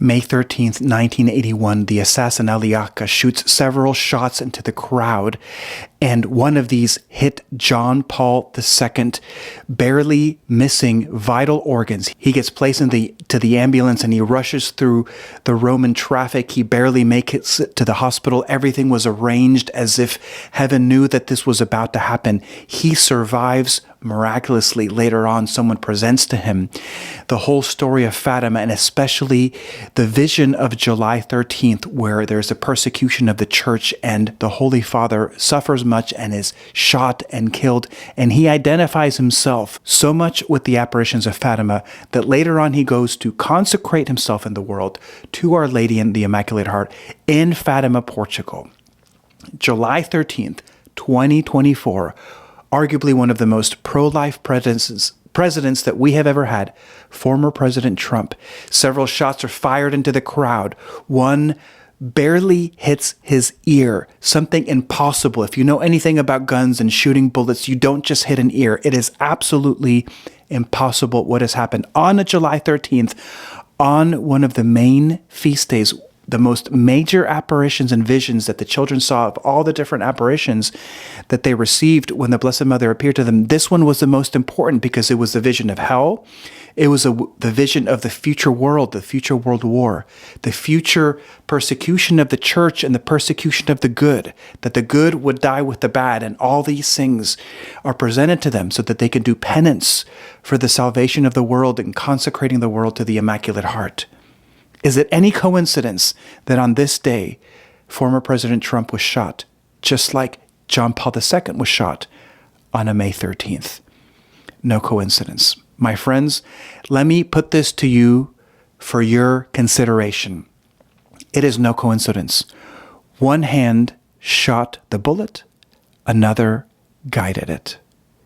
May 13th, 1981, the assassin Aliaka shoots several shots into the crowd, and one of these hit John Paul II, barely missing vital organs. He gets placed to the ambulance and he rushes through the Roman traffic. He barely makes it to the hospital. Everything was arranged as if heaven knew that this was about to happen. He survives miraculously. Later on, someone presents to him the whole story of Fatima, and especially the vision of July 13th, where there's a persecution of the church and the Holy Father suffers much and is shot and killed. And he identifies himself so much with the apparitions of Fatima that later on he goes to consecrate himself in the world to Our Lady in the Immaculate Heart in Fatima, Portugal. July 13th, 2024, arguably one of the most pro-life presidents that we have ever had, former President Trump. Several shots are fired into the crowd. One barely hits his ear, something impossible. If you know anything about guns and shooting bullets, you don't just hit an ear. It is absolutely impossible what has happened. On July 13th, on one of the main feast days, the most major apparitions and visions that the children saw of all the different apparitions that they received when the Blessed Mother appeared to them, this one was the most important because it was the vision of hell. It was the vision of the future world, the future world war, the future persecution of the church and the persecution of the good, that the good would die with the bad, and all these things are presented to them so that they can do penance for the salvation of the world and consecrating the world to the Immaculate Heart. Is it any coincidence that on this day, former President Trump was shot, just like John Paul II was shot on a May 13th? No coincidence. My friends, let me put this to you for your consideration. It is no coincidence. One hand shot the bullet, another guided it.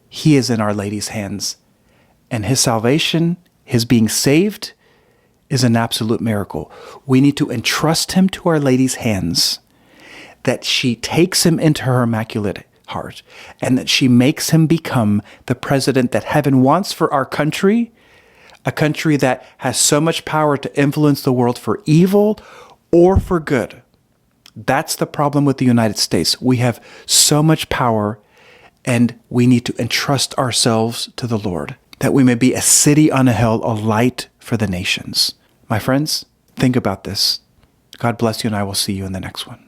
He is in Our Lady's hands, and his salvation, his being saved, is an absolute miracle. We need to entrust him to Our Lady's hands, that she takes him into her Immaculate Heart, and that she makes him become the president that heaven wants for our country, a country that has so much power to influence the world for evil or for good. That's the problem with the United States. We have so much power, and we need to entrust ourselves to the Lord, that we may be a city on a hill, a light for the nations. My friends, think about this. God bless you, and I will see you in the next one.